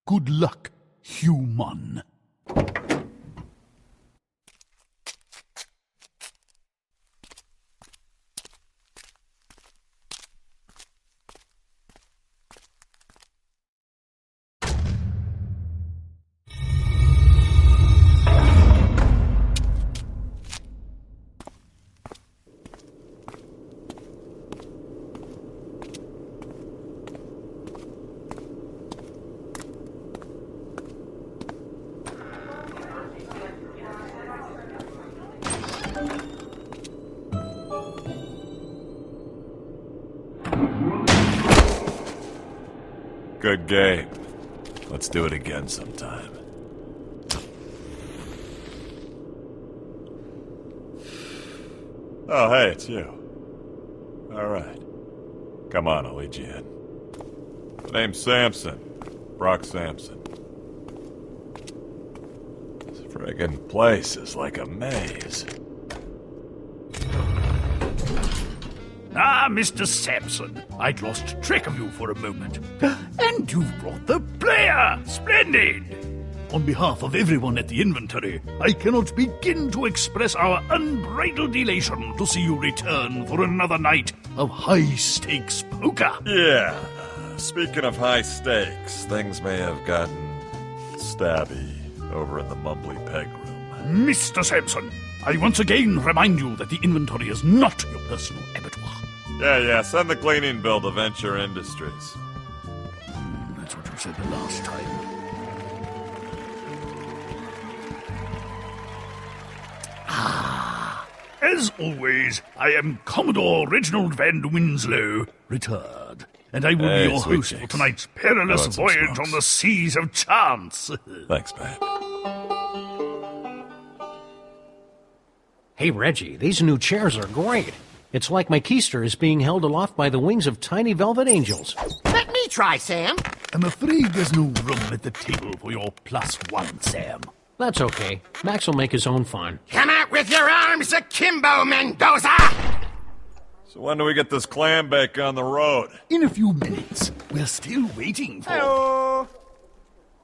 Good luck, human. Good game. Let's do it again sometime. Oh, hey, it's you. Alright. Come on, I'll lead you in. The name's Samson. Brock Samson. This friggin' place is like a maze. Ah, Mr. Samson, I'd lost track of you for a moment. And you've brought the player! Splendid! On behalf of everyone at the inventory, I cannot begin to express our unbridled elation to see you return for another night of high-stakes poker. Yeah. Speaking of high stakes, things may have gotten stabby over in the Mumbly Peg room. Mr. Samson, I once again remind you that the inventory is not your personal abattoir. Yeah, send the cleaning bill to Venture Industries. That's what you said the last time. As always, I am Commodore Reginald Van Winslow, retired, and I will be your host for tonight's perilous voyage on the seas of chance. Thanks, babe. Hey, Reggie, these new chairs are great. It's like my keister is being held aloft by the wings of tiny velvet angels. Let me try, Sam. I'm afraid there's no room at the table for your +1, Sam. That's okay. Max will make his own fun. Come out with your arms akimbo, Mendoza! So when do we get this clam bake on the road? In a few minutes. We're still waiting for... Hello.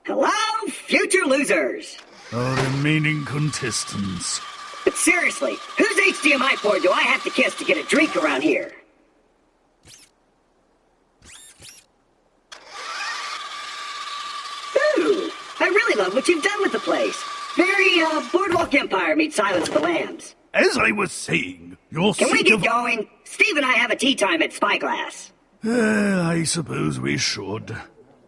Hello, future losers! our remaining contestants. But seriously, whose HDMI port do I have to kiss to get a drink around here? Ooh, I really love what you've done with the place. Very, Boardwalk Empire meets Silence of the Lambs. As I was saying, your Can we seat get of... going? Steve and I have a tea time at Spyglass. I suppose we should.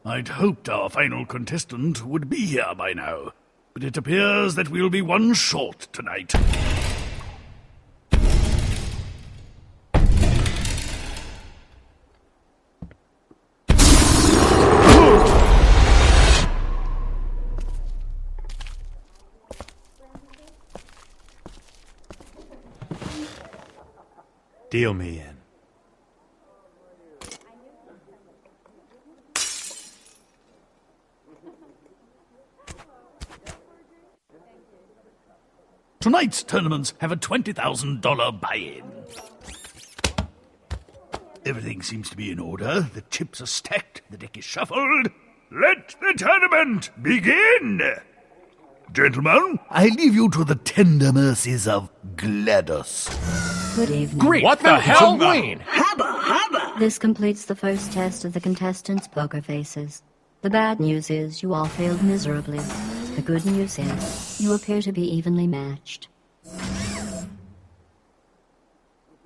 I'd hoped our final contestant would be here by now, but it appears that we'll be one short tonight. Deal me in. Tonight's tournaments have a $20,000 buy-in. Everything seems to be in order. The chips are stacked, the deck is shuffled. Let the tournament begin! Gentlemen, I leave you to the tender mercies of GLaDOS. Good evening. Great! What the hell, Wayne? Hubba, hubba! This completes the first test of the contestants' poker faces. The bad news is you all failed miserably. The good news is you appear to be evenly matched.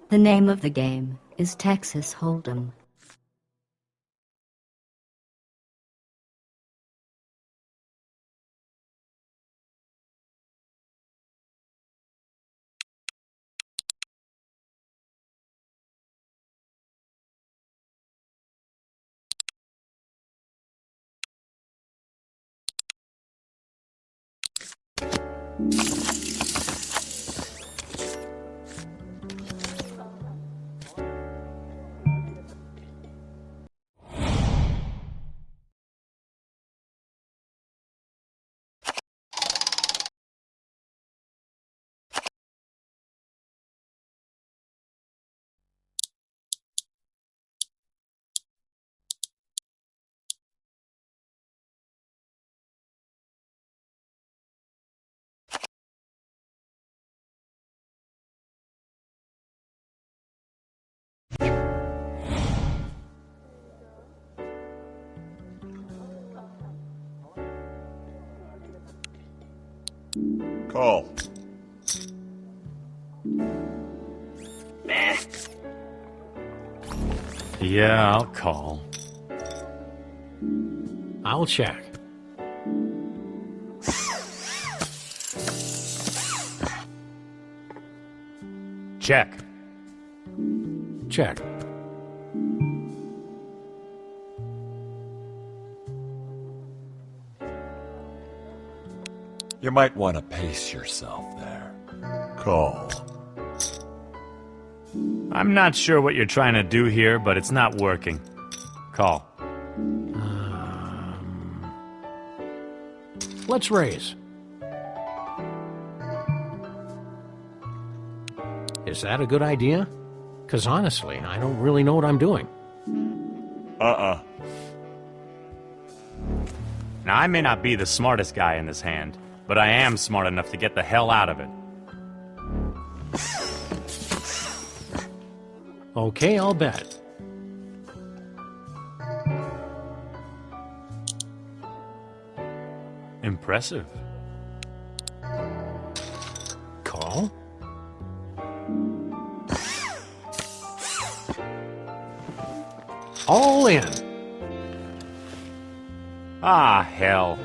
The name of the game is Texas Hold'em. Call. Nah. Yeah, I'll call. I'll check. Check. Check. You might want to pace yourself there. Call. I'm not sure what you're trying to do here, but it's not working. Call. Let's raise. Is that a good idea? Because honestly, I don't really know what I'm doing. Uh-uh. Now, I may not be the smartest guy in this hand, but I am smart enough to get the hell out of it. Okay, I'll bet. Impressive. Call? All in. Ah, hell.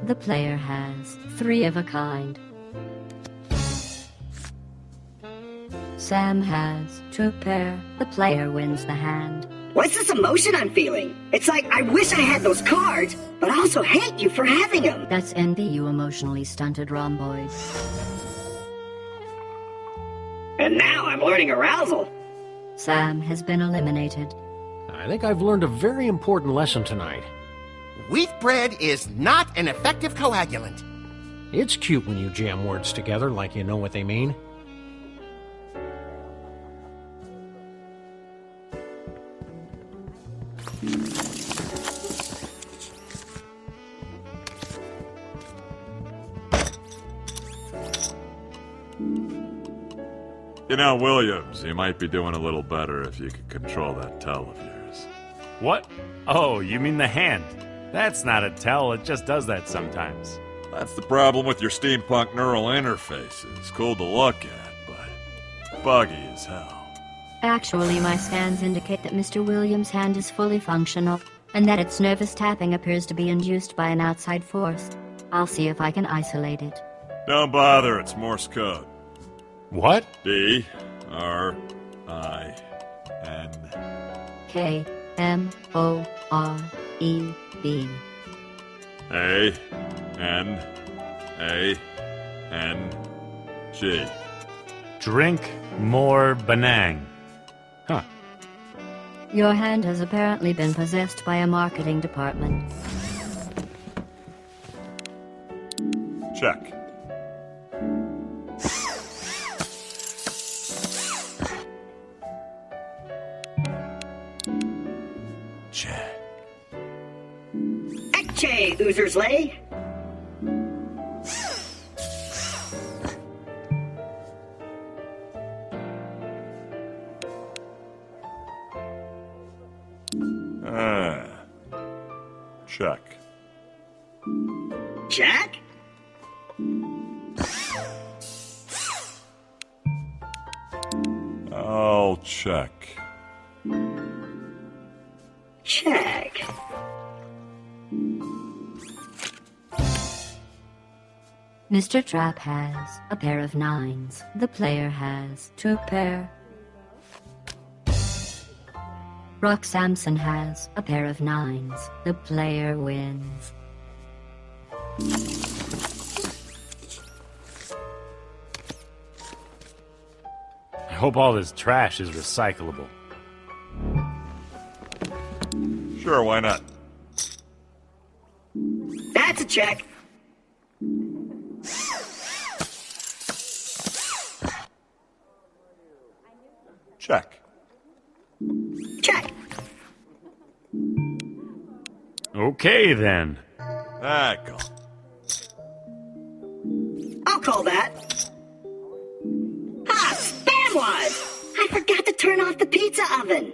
The player has 3 of a kind. Sam has 2 pair. The player wins the hand. What's this emotion I'm feeling? It's like I wish I had those cards, but I also hate you for having them. That's envy, you emotionally stunted rhomboid. And now I'm learning arousal. Sam has been eliminated. I think I've learned a very important lesson tonight. Wheat bread is not an effective coagulant. It's cute when you jam words together like you know what they mean. You know, Williams, you might be doing a little better if you could control that tell of yours. What? Oh, you mean the hand. That's not a tell, it just does that sometimes. That's the problem with your steampunk neural interfaces. Cool to look at, but buggy as hell. Actually, my scans indicate that Mr. Williams' hand is fully functional, and that its nervous tapping appears to be induced by an outside force. I'll see if I can isolate it. Don't bother, it's Morse code. What? D-R-I-N. K-M-O-R-E-B. A-N-A-N-G. Drink more Benang. Huh. Your hand has apparently been possessed by a marketing department. Check. Check. Ekche, Oozer's Lay. Check. Jack? I'll check. Check. Mr. Trap has a pair of 9s. The player has 2 pair. Rock Samson has a pair of 9s. The player wins. I hope all this trash is recyclable. Sure, why not? That's a check. Check. Check. Okay, then. Go. I'll call that. Ah, spam wads! I forgot to turn off the pizza oven.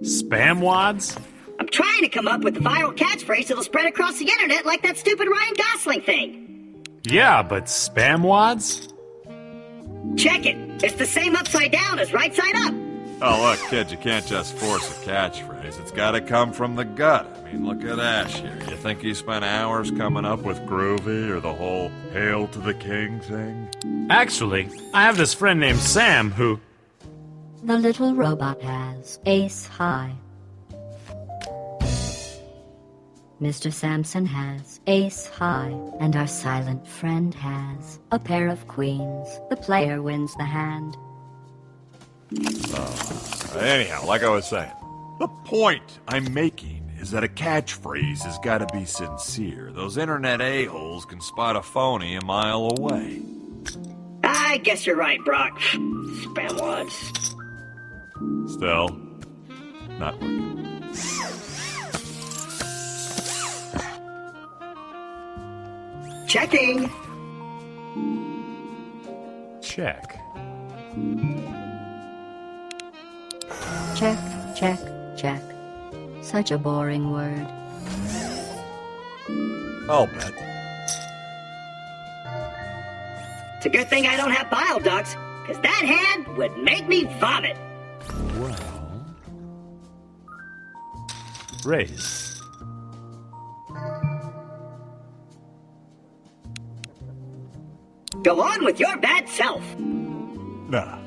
Spam wads? I'm trying to come up with a viral catchphrase that'll spread across the internet like that stupid Ryan Gosling thing. Yeah, but spam wads? Check it. It's the same upside down as right side up. Oh, look, kid, you can't just force a catchphrase. It's gotta come from the gut. I mean, look at Ash here. You think he spent hours coming up with Groovy or the whole Hail to the King thing? Actually, I have this friend named Sam who... The little robot has ace high. Mr. Sampson has ace high, and our silent friend has a pair of queens. The player wins the hand. Anyhow, like I was saying, the point I'm making is that a catchphrase has got to be sincere. Those internet a-holes can spot a phony a mile away. I guess you're right, Brock. Spam wads. Still, not working. Checking. Check. Check, check, check. Such a boring word. I'll bet. It's a good thing I don't have bile ducts, because that hand would make me vomit. Well... Raise. Go on with your bad self. Nah.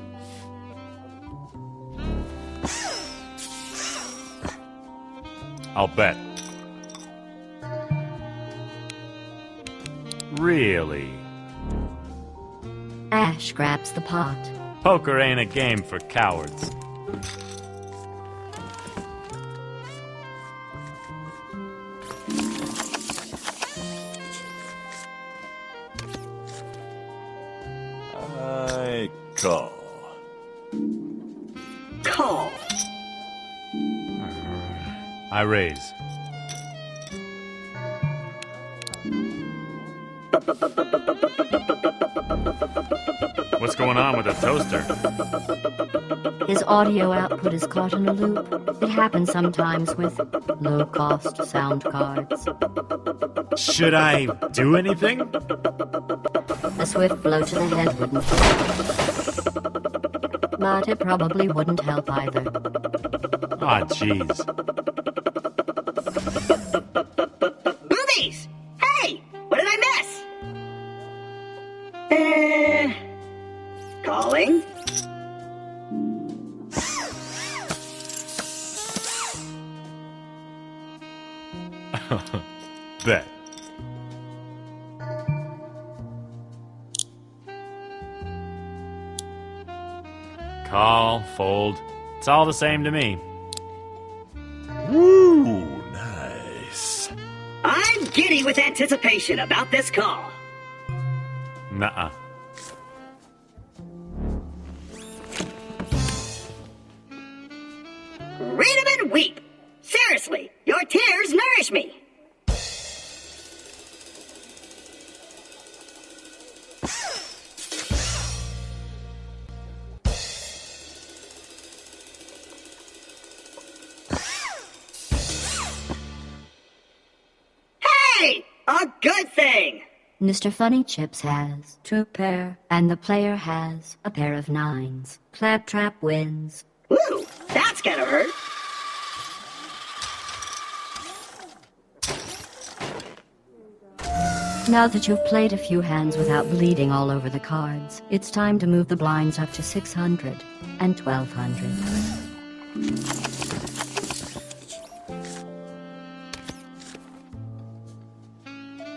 I'll bet. Really? Ash grabs the pot. Poker ain't a game for cowards. I call. Call. I raise. What's going on with the toaster? His audio output is caught in a loop. It happens sometimes with low-cost sound cards. Should I do anything? A swift blow to the head wouldn't help. But it probably wouldn't help either. Aw, jeez. Boobies! Hey! What did I miss? Calling. Bet. Call, fold. It's all the same to me. Woo, nice. I'm giddy with anticipation about this call. Nuh-uh. Read 'em and weep. Seriously, your tears nourish me. Hey! A good thing! Mr. Funny Chips has two pair, and the player has a pair of nines. Claptrap wins. Woo! That's gonna hurt. Now that you've played a few hands without bleeding all over the cards, it's time to move the blinds up to 600 and 1200.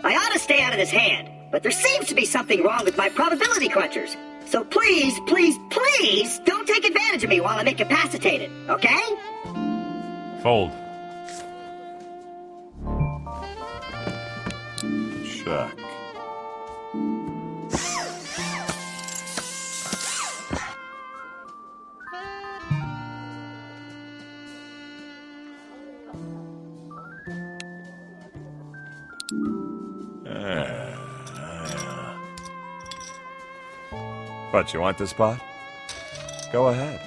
I ought to stay out of this hand, but there seems to be something wrong with my probability crunchers. So please, please, please don't take advantage of me while I'm incapacitated, okay? Fold. Check. What, you want this pot? Go ahead.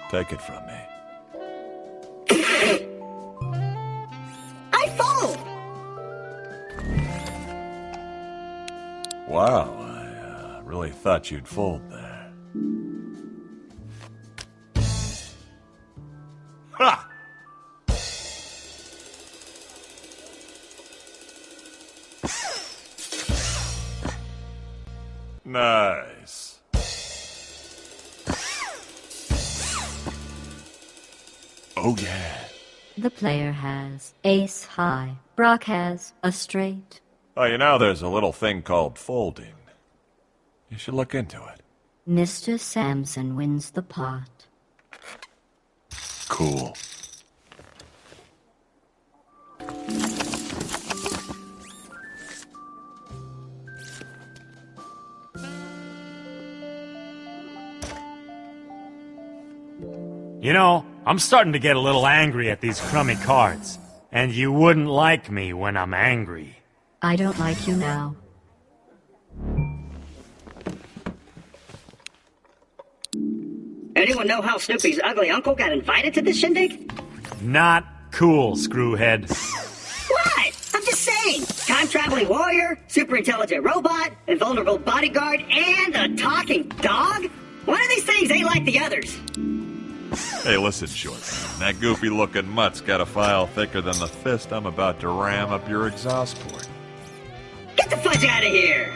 Take it from me. fold! Wow, I really thought you'd fold there. Ha! Nice. Oh, yeah. The player has ace high. Brock has a straight. Oh, you know, there's a little thing called folding. You should look into it. Mr. Samson wins the pot. Cool. You know, I'm starting to get a little angry at these crummy cards. And you wouldn't like me when I'm angry. I don't like you now. Anyone know how Snoopy's ugly uncle got invited to this shindig? Not cool, screwhead. What? I'm just saying. Time-traveling warrior, super-intelligent robot, invulnerable bodyguard, and a talking dog? One of these things ain't like the others. Hey, listen, short man. That goofy-looking mutt's got a file thicker than the fist I'm about to ram up your exhaust port. Get the fudge out of here!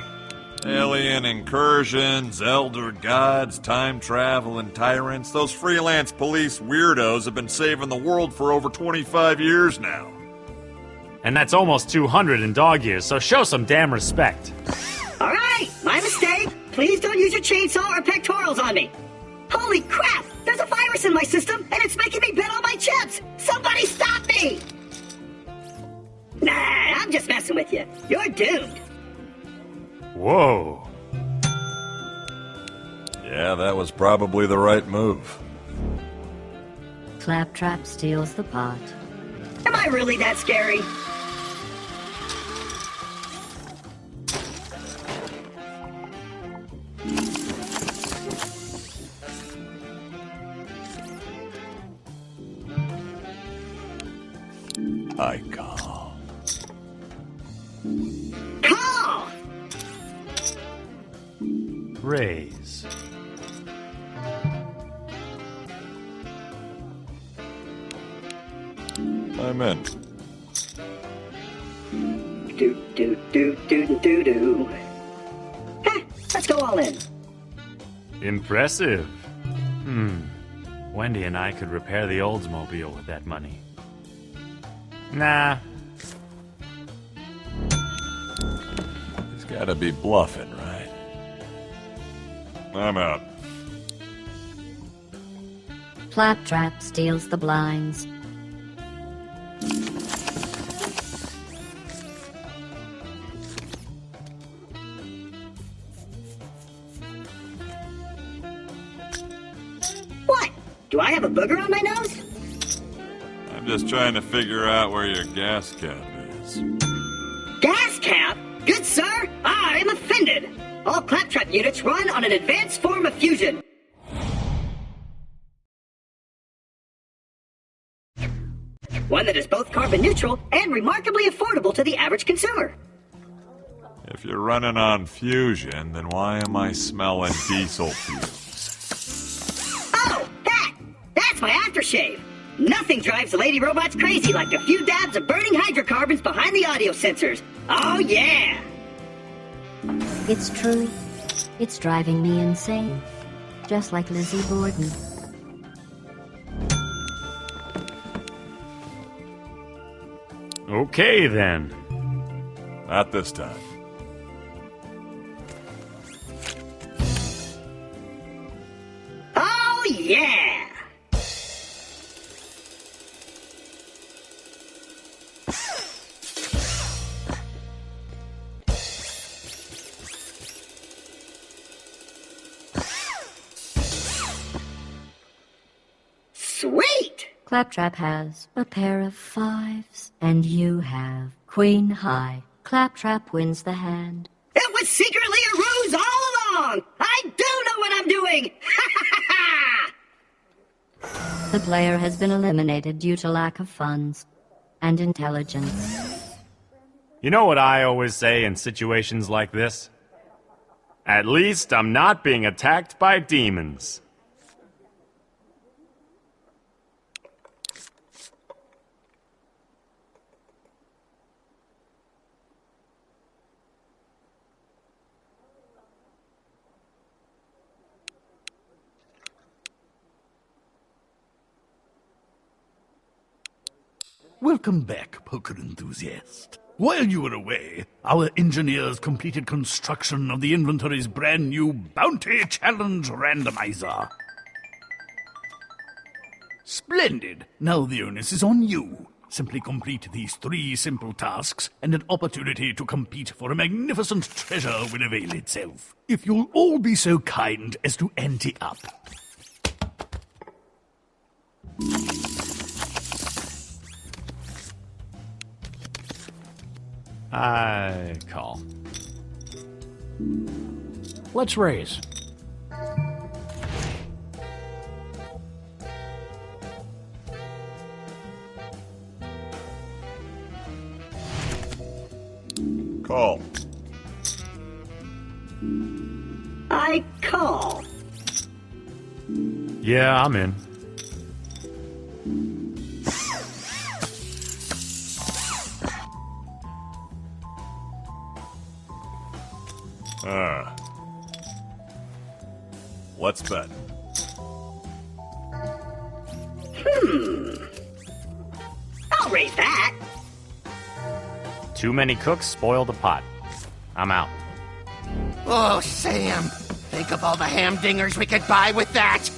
Alien incursions, elder gods, time travel, and tyrants. Those freelance police weirdos have been saving the world for over 25 years now. And that's almost 200 in dog years, so show some damn respect. All right, my mistake. Please don't use your chainsaw or pectorals on me. Holy crap! There's a virus in my system, and it's making me bet all my chips! Somebody stop me! Nah, I'm just messing with you. You're doomed. Whoa. Yeah, that was probably the right move. Claptrap steals the pot. Am I really that scary? I call. Call! Raise. I'm in. Do. Heh, let's go all in. Impressive. Wendy and I could repair the Oldsmobile with that money. Nah. He's gotta be bluffing, right? I'm out. Claptrap steals the blinds. What? Do I have a booger on my nose? I'm just trying to figure out where your gas cap is. Gas cap? Good sir, I am offended. All Claptrap units run on an advanced form of fusion. One that is both carbon neutral and remarkably affordable to the average consumer. If you're running on fusion, then why am I smelling diesel fumes? Oh, that's my aftershave. Nothing drives the lady robots crazy like a few dabs of burning hydrocarbons behind the audio sensors. Oh, yeah! It's true. It's driving me insane. Just like Lizzie Borden. Okay, then. Not this time. Oh, yeah! Sweet! Claptrap has a pair of fives, and you have queen high. Claptrap wins the hand. It was secretly a ruse all along! I do know what I'm doing! The player has been eliminated due to lack of funds. and intelligence. You know what I always say in situations like this? At least I'm not being attacked by demons. Welcome back, poker enthusiast. While you were away, our engineers completed construction of the inventory's brand new Bounty Challenge Randomizer. Splendid! Now the onus is on you. Simply complete these 3 simple tasks, and an opportunity to compete for a magnificent treasure will avail itself. If you'll all be so kind as to ante up. I call. Let's raise. Call. I call. Yeah, I'm in. Let's bet. I'll raise that. Too many cooks spoil the pot. I'm out. Oh, Sam, think of all the ham-dingers we could buy with that.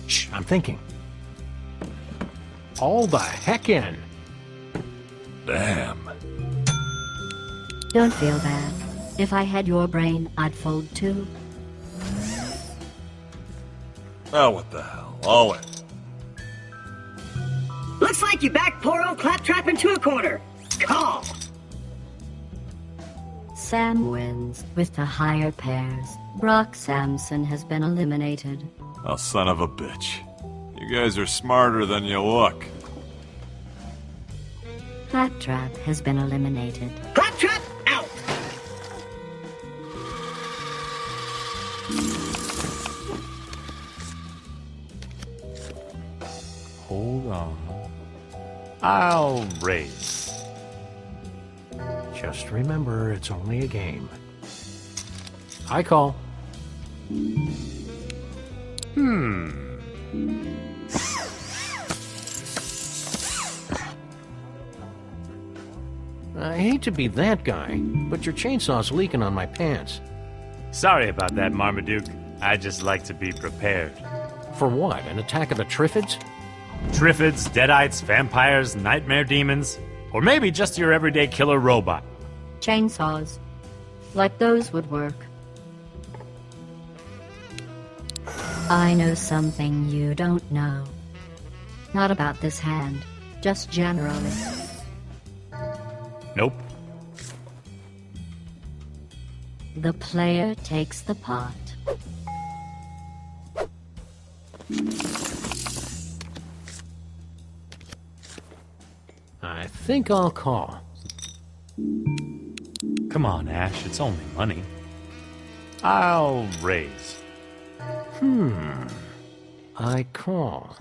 Shh, I'm thinking. All the heck in. Damn. Don't feel bad. If I had your brain, I'd fold too. Oh, what the hell? All in. Looks like you backed poor old Claptrap into a corner. Call. Sam wins with the higher pairs. Brock Samson has been eliminated. Oh, son of a bitch. You guys are smarter than you look. Claptrap has been eliminated. Claptrap out. Hold on. I'll raise. Just remember, it's only a game. I call. I hate to be that guy, but your chainsaw's leaking on my pants. Sorry about that, Marmaduke. I just like to be prepared. For what, an attack of the Triffids? Triffids, Deadites, vampires, nightmare demons, or maybe just your everyday killer robot. Chainsaws. Like those would work. I know something you don't know. Not about this hand, just generally. Nope. The player takes the pot. I think I'll call. Come on, Ash, it's only money. I'll raise. I call.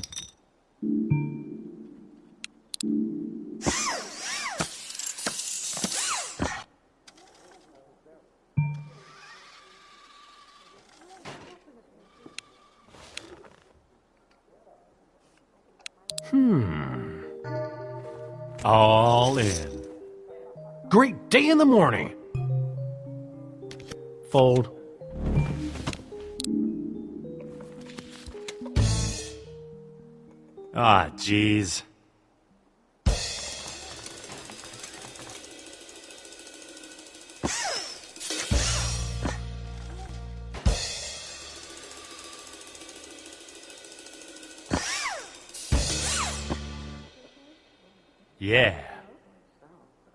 All in. Great day in the morning. Fold. Ah, jeez. Yeah.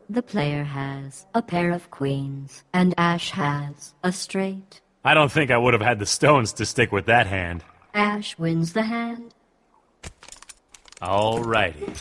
The player has a pair of queens, and Ash has a straight. I don't think I would have had the stones to stick with that hand. Ash wins the hand. Alrighty.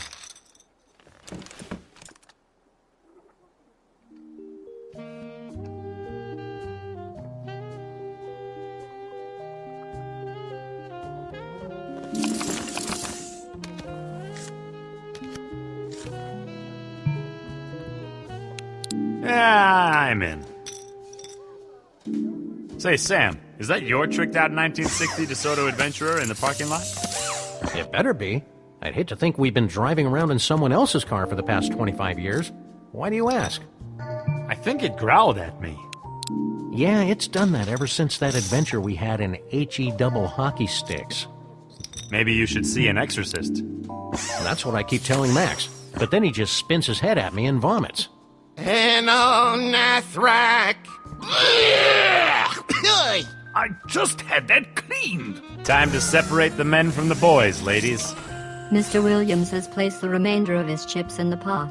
Yeah, I'm in. Say, Sam, is that your tricked out 1960 DeSoto Adventurer in the parking lot? It better be. I'd hate to think we've been driving around in someone else's car for the past 25 years. Why do you ask? I think it growled at me. Yeah, it's done that ever since that adventure we had in HE double hockey sticks. Maybe you should see an exorcist. That's what I keep telling Max. But then he just spins his head at me and vomits. Enonathrak! I just had that cleaned. Time to separate the men from the boys, ladies. Mr. Williams has placed the remainder of his chips in the pot,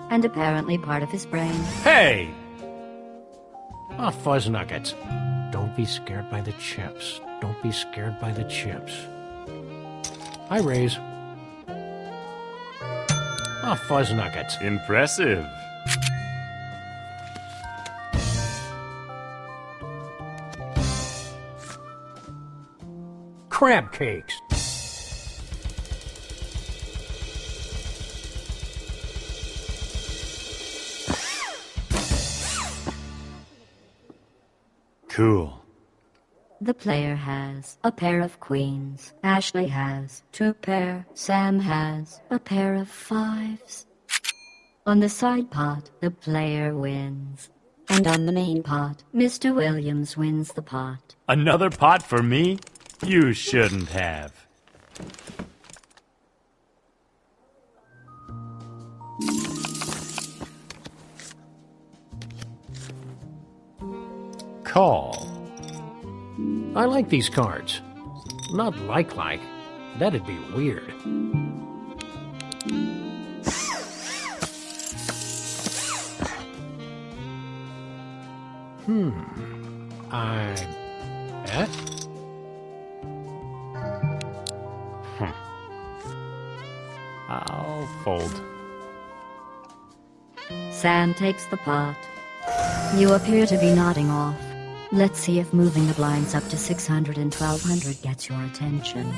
and apparently part of his brain. Hey! Ah, Fuzz Nuggets. Don't be scared by the chips. Don't be scared by the chips. I raise. Ah, Fuzz Nuggets. Impressive. Crab cakes. Cool. The player has a pair of queens. Ashley has 2 pair. Sam has a pair of 5s. On the side pot, the player wins. And on the main pot, Mr. Williams wins the pot. Another pot for me? You shouldn't have. Call. I like these cards. Not like. That'd be weird. I bet. I'll fold. Sam takes the pot. You appear to be nodding off. Let's see if moving the blinds up to 600 and 1200 gets your attention.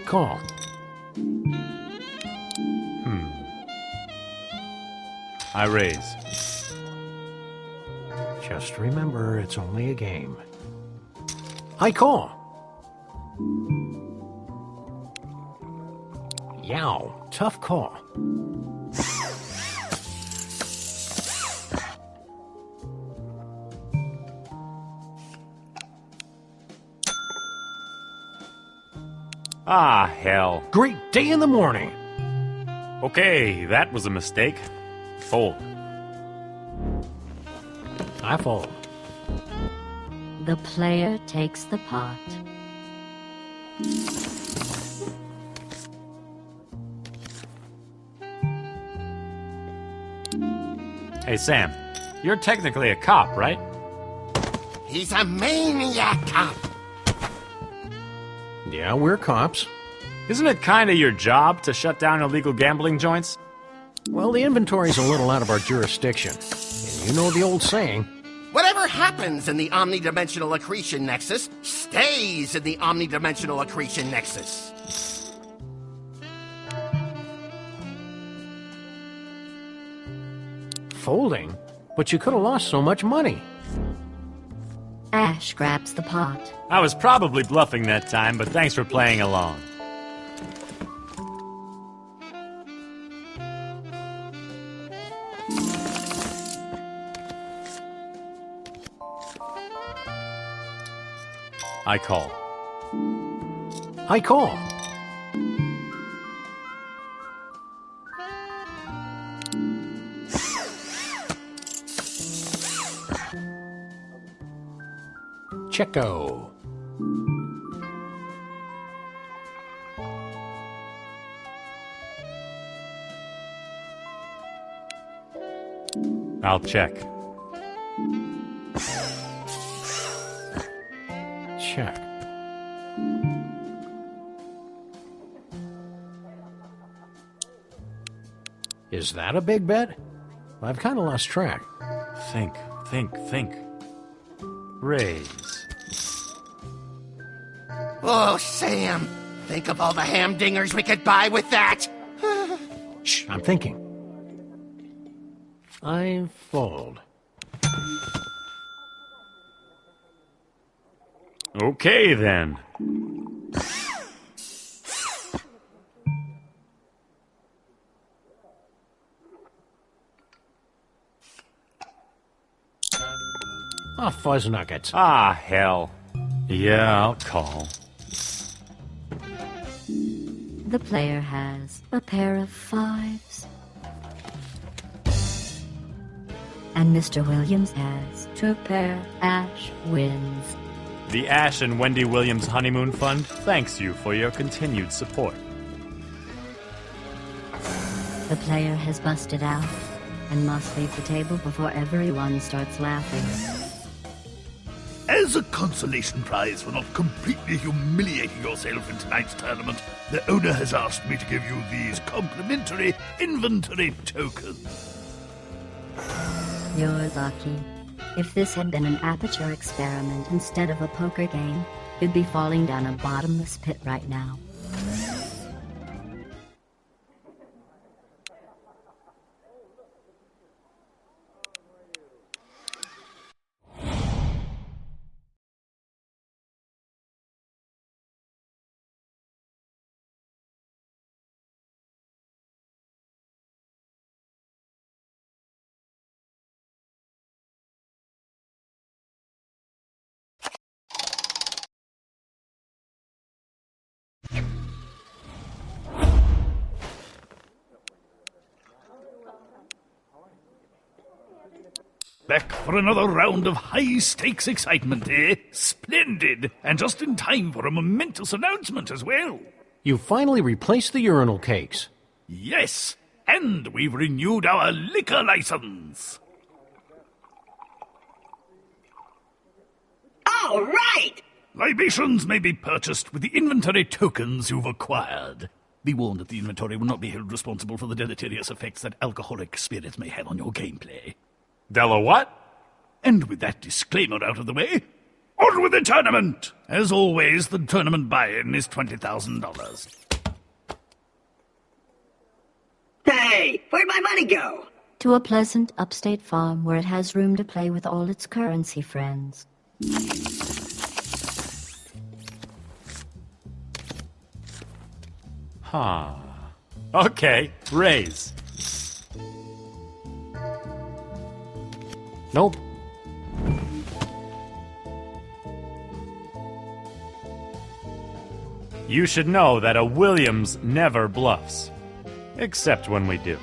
Call. I raise. Just remember, it's only a game. I call. Yow, tough call. Ah, hell. Great day in the morning. Okay, that was a mistake. Fold. I fold. The player takes the pot. Hey, Sam, you're technically a cop, right? He's a maniac cop. Yeah, we're cops. Isn't it kinda your job to shut down illegal gambling joints? Well, the inventory's a little out of our jurisdiction. And you know the old saying. Whatever happens in the omnidimensional accretion nexus stays in the omnidimensional accretion nexus. Folding? But you could have lost so much money. Ash grabs the pot. I was probably bluffing that time, but thanks for playing along. I call. I call. Checo. I'll check. Check. Is that a big bet? I've kind of lost track. Think. Raise. Oh, Sam, think of all the hamdingers we could buy with that. Shh, I'm thinking. I fold. Okay, then. Oh, fuzz nuggets. Ah, hell. Yeah, I'll call. The player has a pair of 5s. And Mr. Williams has 2 pair. Ash wins. The Ash and Wendy Williams Honeymoon Fund thanks you for your continued support. The player has busted out and must leave the table before everyone starts laughing. As a consolation prize for not completely humiliating yourself in tonight's tournament, the owner has asked me to give you these complimentary inventory tokens. You're lucky. If this had been an aperture experiment instead of a poker game, you'd be falling down a bottomless pit right now. Back for another round of high-stakes excitement, eh? Splendid! And just in time for a momentous announcement as well. You finally replaced the urinal cakes. Yes, and we've renewed our liquor license. All right! Libations may be purchased with the inventory tokens you've acquired. Be warned that the inventory will not be held responsible for the deleterious effects that alcoholic spirits may have on your gameplay. Della what? And with that disclaimer out of the way, on with the tournament! As always, the tournament buy-in is $20,000. Hey, where'd my money go? To a pleasant upstate farm where it has room to play with all its currency friends. Huh. Okay, raise. Nope. You should know that a Williams never bluffs. Except when we do.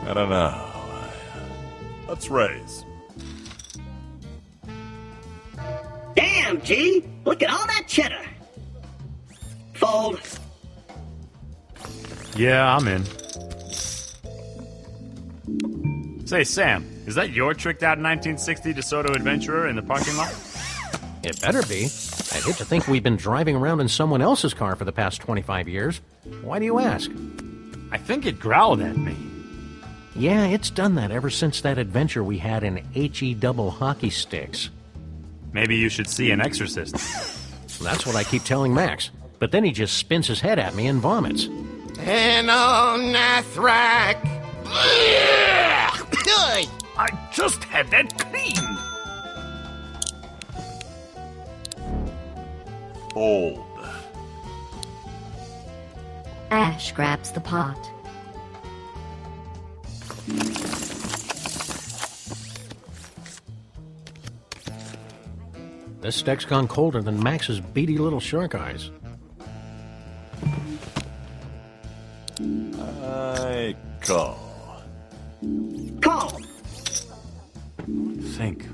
I don't know. Let's raise. Damn, G! Look at all that cheddar! Fold. Yeah, I'm in. Say, Sam, is that your tricked out 1960 DeSoto Adventurer in the parking lot? It better be. I'd hate to think we've been driving around in someone else's car for the past 25 years. Why do you ask? I think it growled at me. Yeah, it's done that ever since that adventure we had in HE double hockey sticks. Maybe you should see an exorcist. That's what I keep telling Max. But then he just spins his head at me and vomits. Enonathrak! I just had that clean! Fold. Ash grabs the pot. This deck's gone colder than Max's beady little shark eyes. I call. Call. Think.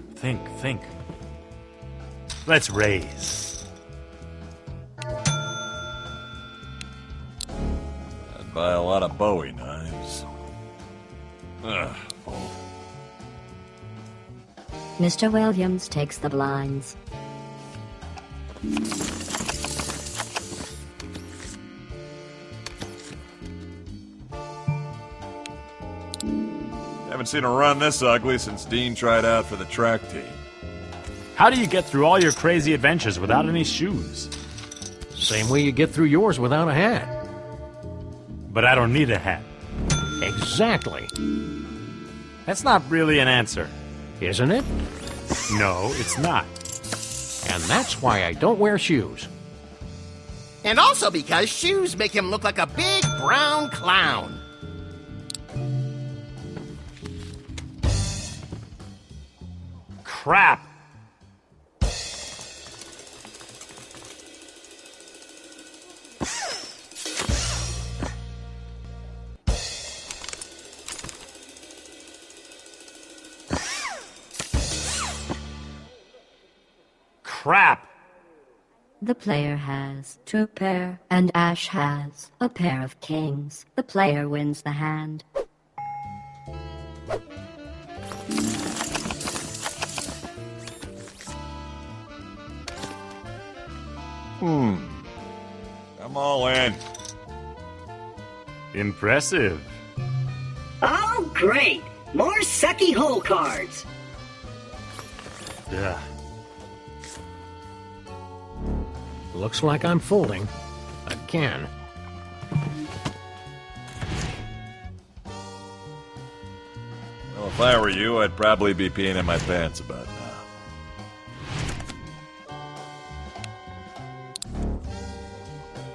Let's raise. I'd buy a lot of Bowie knives. Fold. Mr. Williams takes the blinds. Haven't seen a run this ugly since Dean tried out for the track team. How do you get through all your crazy adventures without any shoes? Same way you get through yours without a hat. But I don't need a hat. Exactly. That's not really an answer. Isn't it? No, it's not. And that's why I don't wear shoes. And also because shoes make him look like a big brown clown. Crap! Crap! The player has 2 pair, and Ash has a pair of kings. The player wins the hand. I'm all in. Impressive. Oh, great! More sucky hole cards. Ugh. Looks like I'm folding. Again. Well, if I were you, I'd probably be peeing in my pants about now.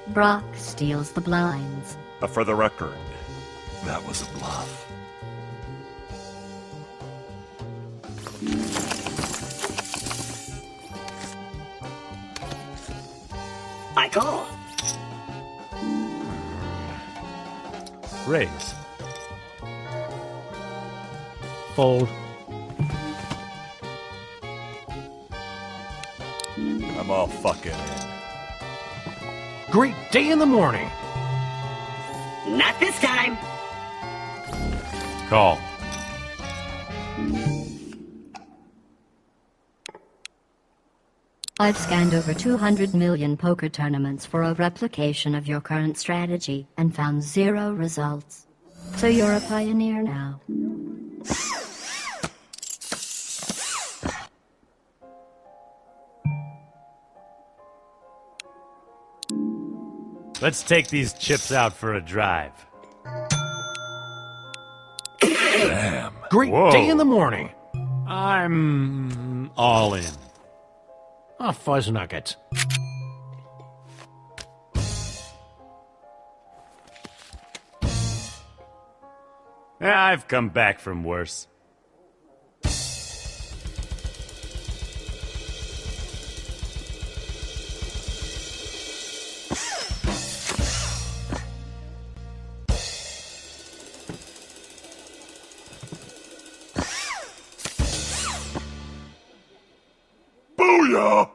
Brock steals the blinds. But for the record, that was a bluff. I call. Raise. Fold. I'm all fucking in. Great day in the morning. Not this time. Call. I've scanned over 200 million poker tournaments for a replication of your current strategy and found 0 results. So you're a pioneer now. Let's take these chips out for a drive. Damn. Great Whoa. day in the morning. I'm all in. Ah, fuzz nuggets. Yeah, I've come back from worse. Booyah!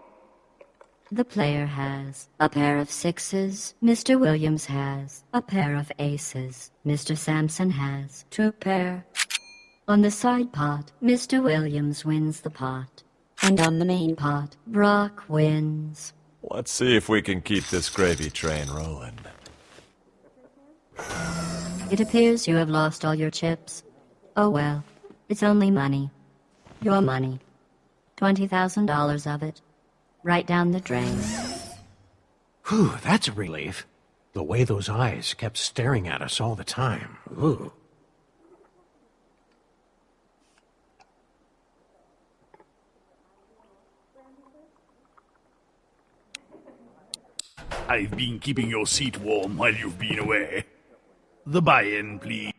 The player has a pair of 6s. Mr. Williams has a pair of aces. Mr. Sampson has 2 pair. On the side pot, Mr. Williams wins the pot. And on the main pot, Brock wins. Let's see if we can keep this gravy train rolling. It appears you have lost all your chips. Oh well, it's only money. Your money. $20,000 of it. Right down the drain. Whew, that's a relief. The way those eyes kept staring at us all the time. Ooh. I've been keeping your seat warm while you've been away. The buy-in, please.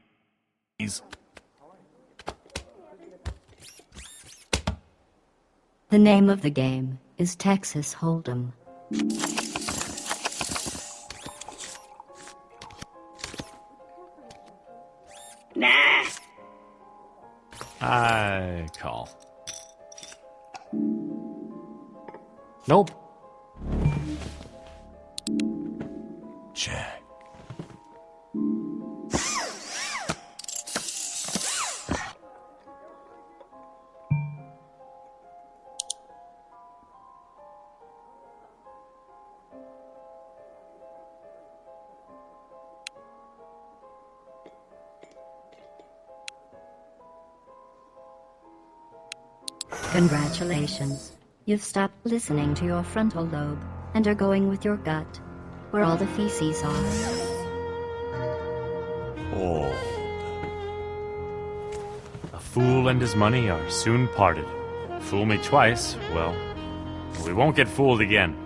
The name of the game is Texas Hold'em. Nah. I call. Nope. Check. Congratulations. You've stopped listening to your frontal lobe and are going with your gut, where all the feces are. Fold. A fool and his money are soon parted. Fool me twice, well, we won't get fooled again.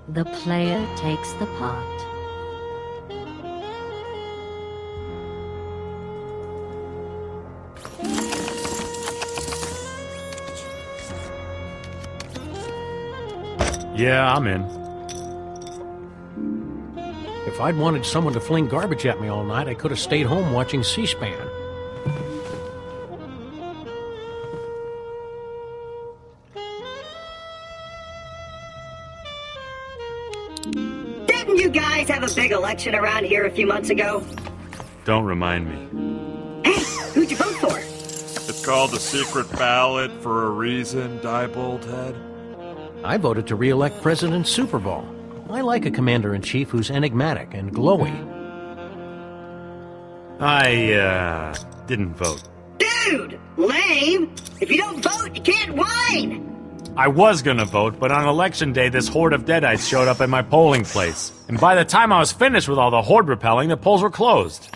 The player takes the pot. Yeah, I'm in. If I'd wanted someone to fling garbage at me all night, I could have stayed home watching C-SPAN. Didn't you guys have a big election around here a few months ago? Don't remind me. Hey, who'd you vote for? It's called the secret ballot for a reason, Diebold Head. I voted to re-elect President Super Bowl. I like a commander-in-chief who's enigmatic and glowy. I, didn't vote. Dude, lame. If you don't vote, you can't whine. I was gonna vote, but on election day, this horde of deadites showed up at my polling place. And by the time I was finished with all the horde repelling, the polls were closed.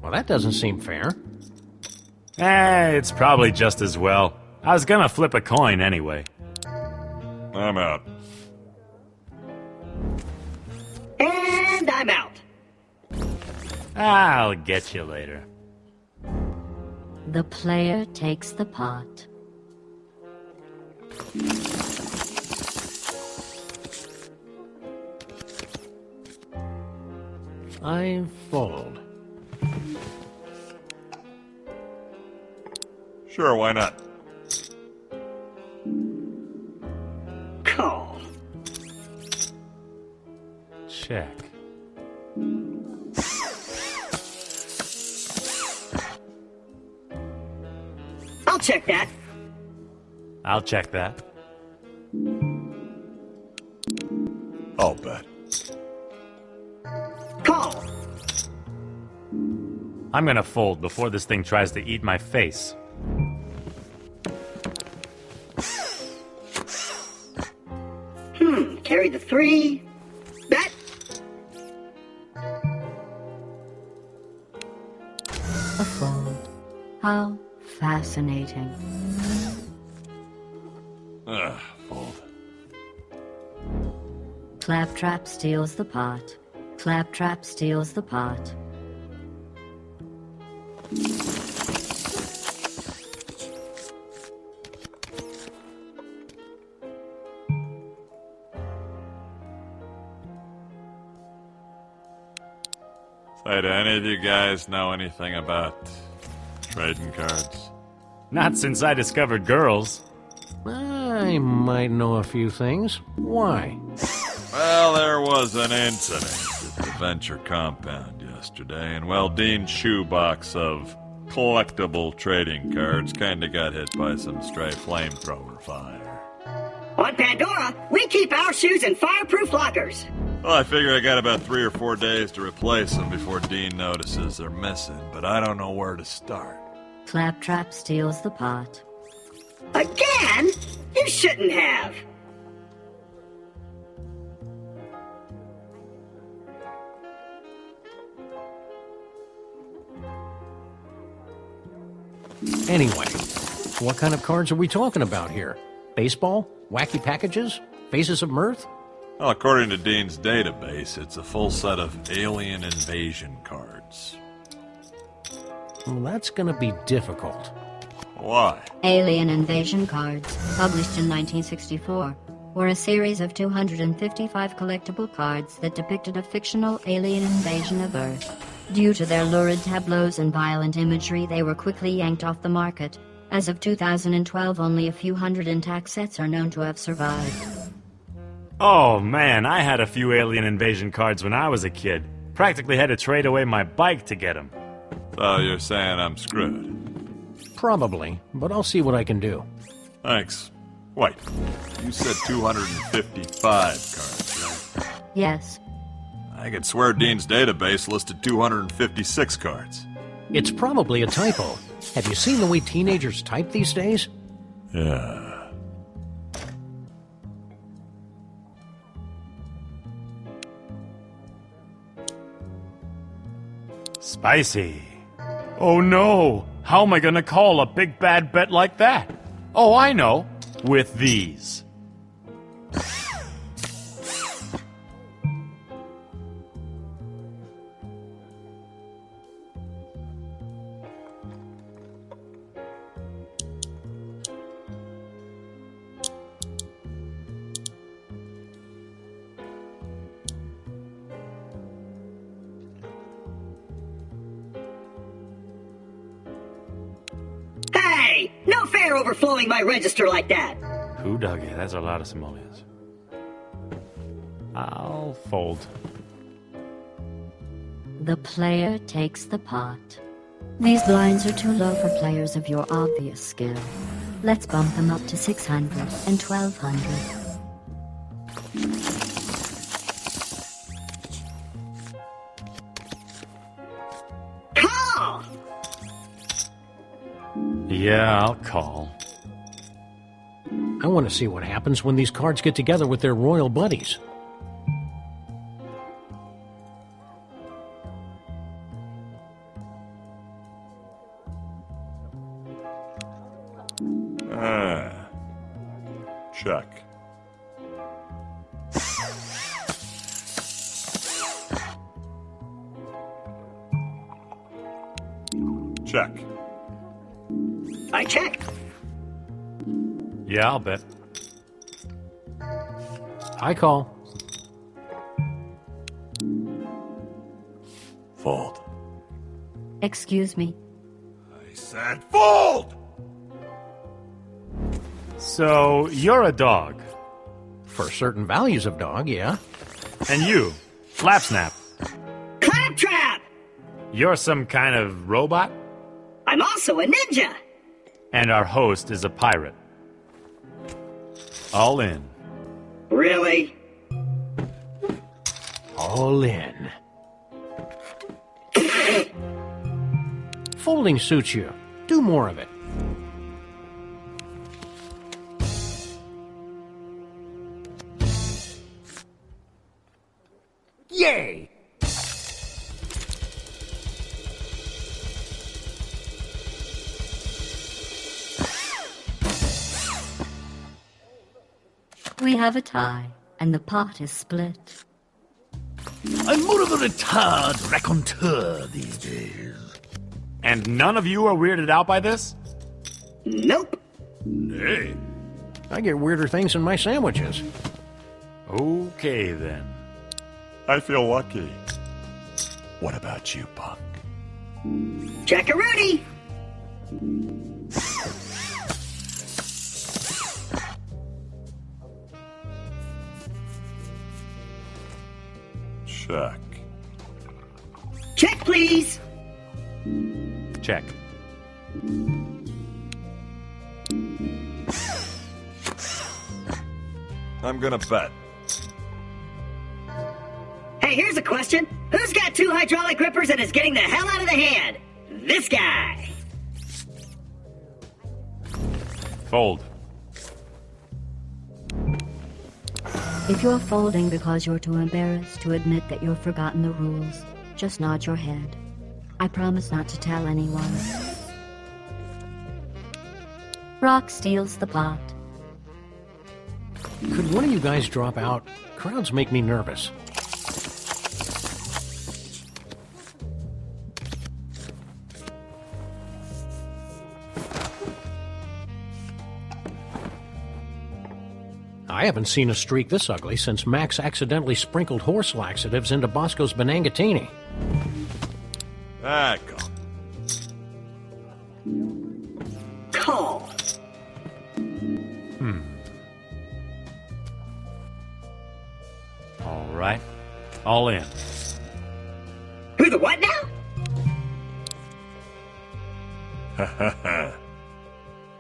Well, that doesn't seem fair. It's probably just as well. I was gonna flip a coin anyway. I'm out. And I'm out. I'll get you later. The player takes the pot. I fold. Sure, why not? Call. Check. I'll check that. I'll check that. I'll bet. Call. I'm gonna fold before this thing tries to eat my face. Carry the 3. Bet. A fold. How fascinating. Fold. Claptrap steals the pot. Claptrap steals the pot. Say, do any of you guys know anything about trading cards? Not since I discovered girls. I might know a few things. Why? Well, there was an incident at the Venture compound yesterday, and well, Dean's shoebox of collectible trading cards kinda got hit by some stray flamethrower fire. On Pandora, we keep our shoes in fireproof lockers. Well, I figure I got about 3 or 4 days to replace them before Dean notices they're missing, but I don't know where to start. Claptrap steals the pot. Again? You shouldn't have. Anyway, what kind of cards are we talking about here? Baseball? Wacky packages? Faces of mirth? Well, according to Dean's database, it's a full set of alien invasion cards. Well, that's gonna be difficult. Why? Alien Invasion Cards, published in 1964, were a series of 255 collectible cards that depicted a fictional alien invasion of Earth. Due to their lurid tableaus and violent imagery, they were quickly yanked off the market. As of 2012, only a few hundred intact sets are known to have survived. Oh man, I had a few alien invasion cards when I was a kid. Practically had to trade away my bike to get them. So you're saying I'm screwed? Probably, but I'll see what I can do. Thanks. Wait, you said 255 cards, right? Yes, I could swear Dean's database listed 256 cards. It's probably a typo. Have you seen the way teenagers type these days? Yeah. Spicy. Oh no! How am I gonna call a big bad bet like that? Oh, I know. With these. Hey! No fair overflowing my register like that! Who dug it? That's a lot of simoleons. I'll fold. The player takes the pot. These blinds are too low for players of your obvious skill. Let's bump them up to 600 and 1200. Call! Yeah, I'll call. I want to see what happens when these cards get together with their royal buddies. Check. Check. I check. Yeah, I'll bet. I call. Fold. Excuse me. I said fold! So, you're a dog. For certain values of dog, yeah. And you, Flapsnap, Claptrap! you're some kind of robot? I'm also a ninja! And our host is a pirate. All in. Really? All in. Folding suits you. Do more of it. Yay! We have a tie, and the pot is split. I'm more of a retired raconteur these days. And none of you are weirded out by this? Nope. Hey, I get weirder things in my sandwiches. Okay, then. I feel lucky. What about you, Punk? Jackaroonie! Check. Check, please! Check. I'm gonna bet. Hey, here's a question. Who's got 2 hydraulic grippers and is getting the hell out of the hand? This guy! Fold. If you're folding because you're too embarrassed to admit that you've forgotten the rules, just nod your head. I promise not to tell anyone. Rock steals the pot. Could one of you guys drop out? Crowds make me nervous. I haven't seen a streak this ugly since Max accidentally sprinkled horse laxatives into Bosco's Benangatini. Ah, go. Call. All right. All in. Who the what now?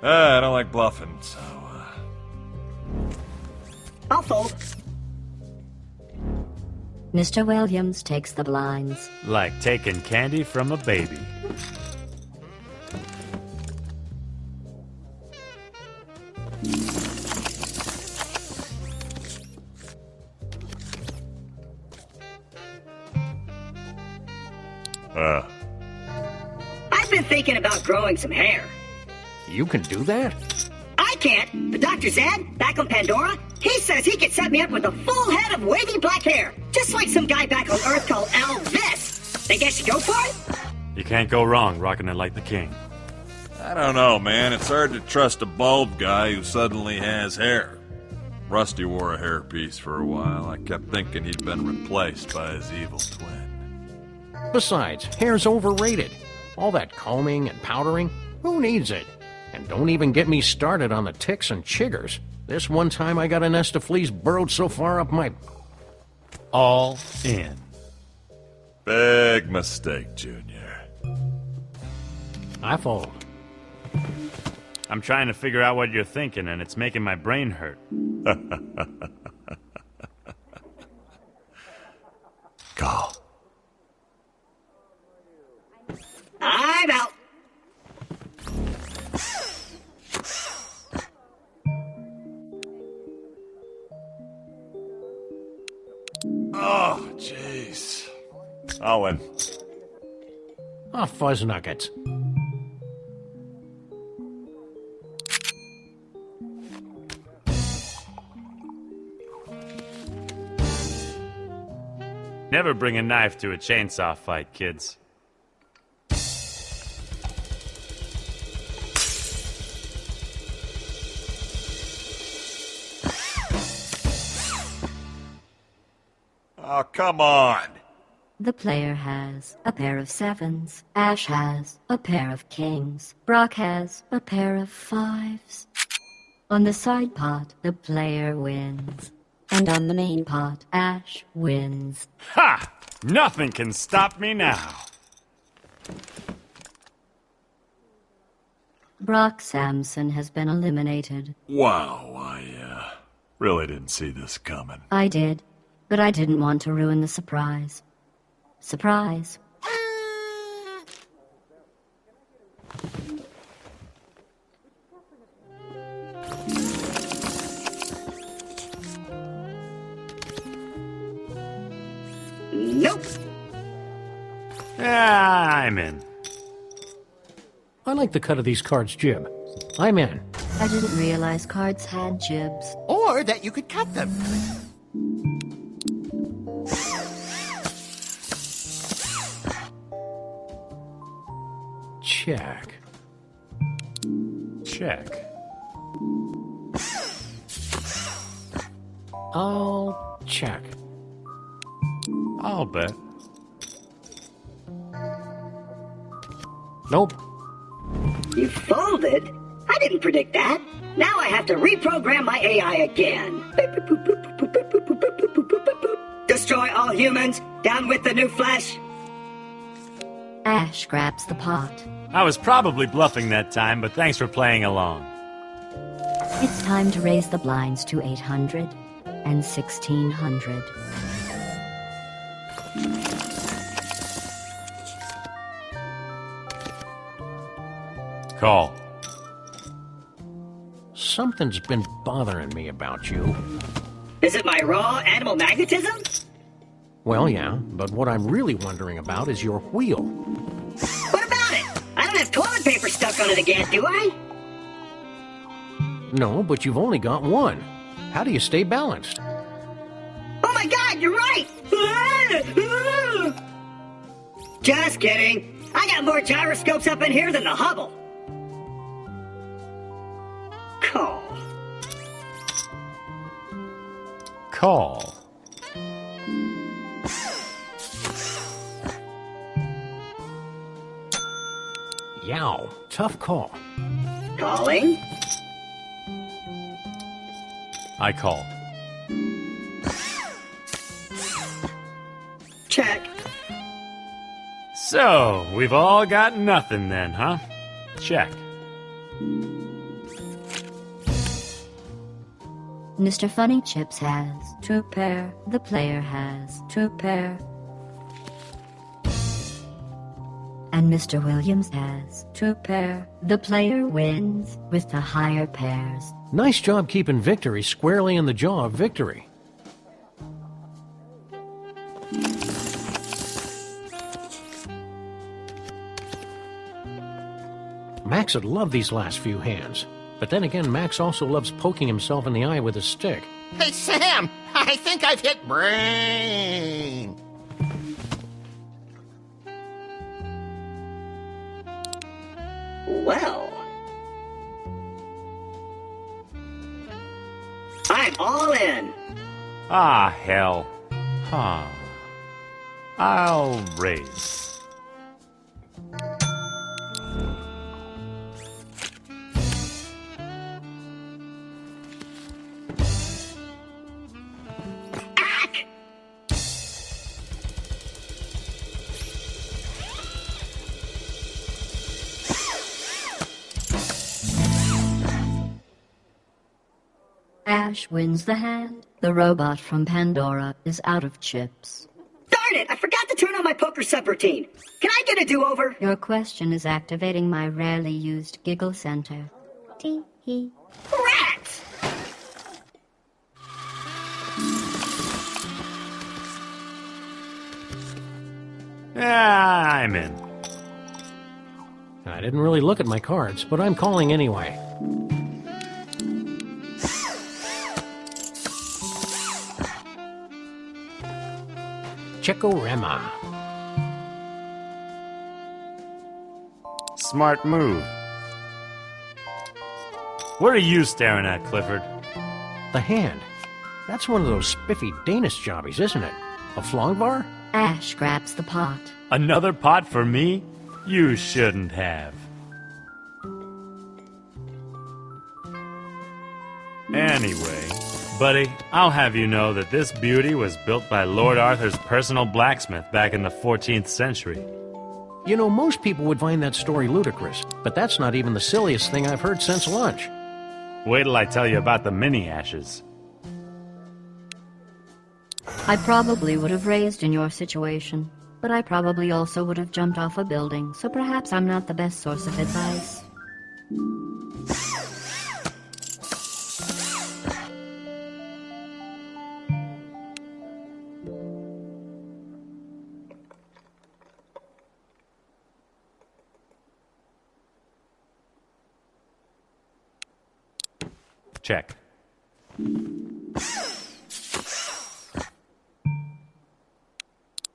I don't like bluffing, so, I'll fold. Mr. Williams takes the blinds. Like taking candy from a baby. I've been thinking about growing some hair. You can do that? I can't, but Dr. Zed, back on Pandora, he says he can set me up with a full head of wavy black hair, just like some guy back on Earth called Elvis. Think I should go for it? You can't go wrong rocking it like the king. I don't know, man. It's hard to trust a bald guy who suddenly has hair. Rusty wore a hairpiece for a while. I kept thinking he'd been replaced by his evil twin. Besides, hair's overrated. All that combing and powdering, who needs it? And don't even get me started on the ticks and chiggers. This one time I got a nest of fleas burrowed so far up my... All in. Big mistake, Junior. I fold. I'm trying to figure out what you're thinking, and it's making my brain hurt. Call. I'm out. Oh, jeez. Owen. Ah, fuzz nuggets. Never bring a knife to a chainsaw fight, kids. Oh, come on. The player has a pair of sevens. Ash has a pair of kings. Brock has a pair of fives. On the side pot, the player wins. And on the main pot, Ash wins. Ha! Nothing can stop me now. Brock Samson has been eliminated. Wow, I really didn't see this coming. I did, but I didn't want to ruin the surprise. Surprise. Nope. I'm in. I like the cut of these cards, Jib. I'm in. I didn't realize cards had jibs. Or that you could cut them. Check. Check. I'll check. I'll bet. Nope. You folded? I didn't predict that. Now I have to reprogram my AI again. Destroy all humans. Down with the new flesh. Ash grabs the pot. I was probably bluffing that time, but thanks for playing along. It's time to raise the blinds to 800 and 1600. Call. Something's been bothering me about you. Is it my raw animal magnetism? Well, yeah, but what I'm really wondering about is your wheel. What about it? I don't have toilet paper stuck on it again, do I? No, but you've only got one. How do you stay balanced? Oh my god, you're right! Just kidding. I got more gyroscopes up in here than the Hubble. Call. Call. Yow, tough call. Calling. I call. Check. So, we've all got nothing then, huh? Check. Mr. Funny Chips has 2 pair. The player has 2 pair. And Mr. Williams has 2 pair. The player wins with the higher pairs. Nice job keeping victory squarely in the jaw of victory. Max would love these last few hands. But then again, Max also loves poking himself in the eye with a stick. Hey, Sam, I think I've hit brain. Well, I'm all in. Ah, hell. Huh. I'll raise. Ack! Ash wins the hand. The robot from Pandora is out of chips. Darn it! I forgot to turn on my poker subroutine. Can I get a do-over? Your question is activating my rarely used giggle center. Tee hee. Rats! Yeah, I'm in. I didn't really look at my cards, but I'm calling anyway. Chekorama. Smart move. What are you staring at, Clifford? The hand. That's one of those spiffy Danish jobbies, isn't it? A flongvar? Ash grabs the pot. Another pot for me? You shouldn't have. Anyway, buddy, I'll have you know that this beauty was built by Lord Arthur's personal blacksmith back in the 14th century. You know, most people would find that story ludicrous, but that's not even the silliest thing I've heard since lunch. Wait till I tell you about the mini ashes. I probably would have raised in your situation, but I probably also would have jumped off a building, so perhaps I'm not the best source of advice. Check.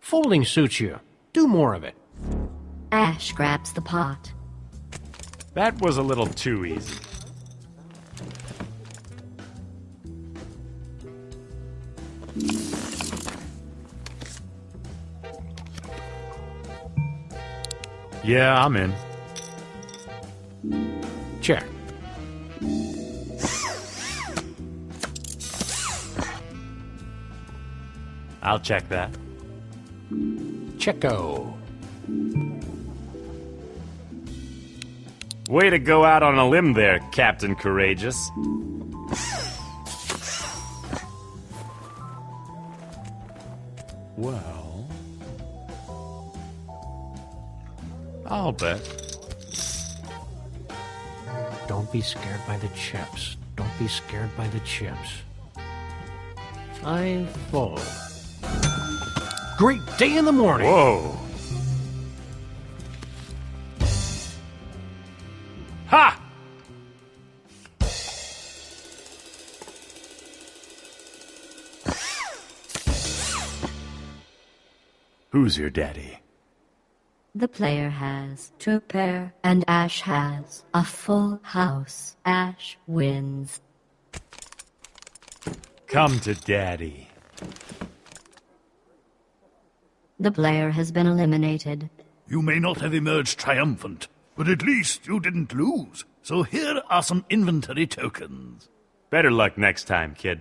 Folding suits you. Do more of it. Ash grabs the pot. That was a little too easy. Yeah, I'm in. Check. I'll check that. Checo. Way to go out on a limb there, Captain Courageous. Well, I'll bet. Don't be scared by the chips. Don't be scared by the chips. I fold. Great day in the morning. Whoa. Ha! Who's your daddy? The player has 2 pair, and Ash has a full house. Ash wins. Come to daddy. The player has been eliminated. You may not have emerged triumphant, but at least you didn't lose. So here are some inventory tokens. Better luck next time, kid.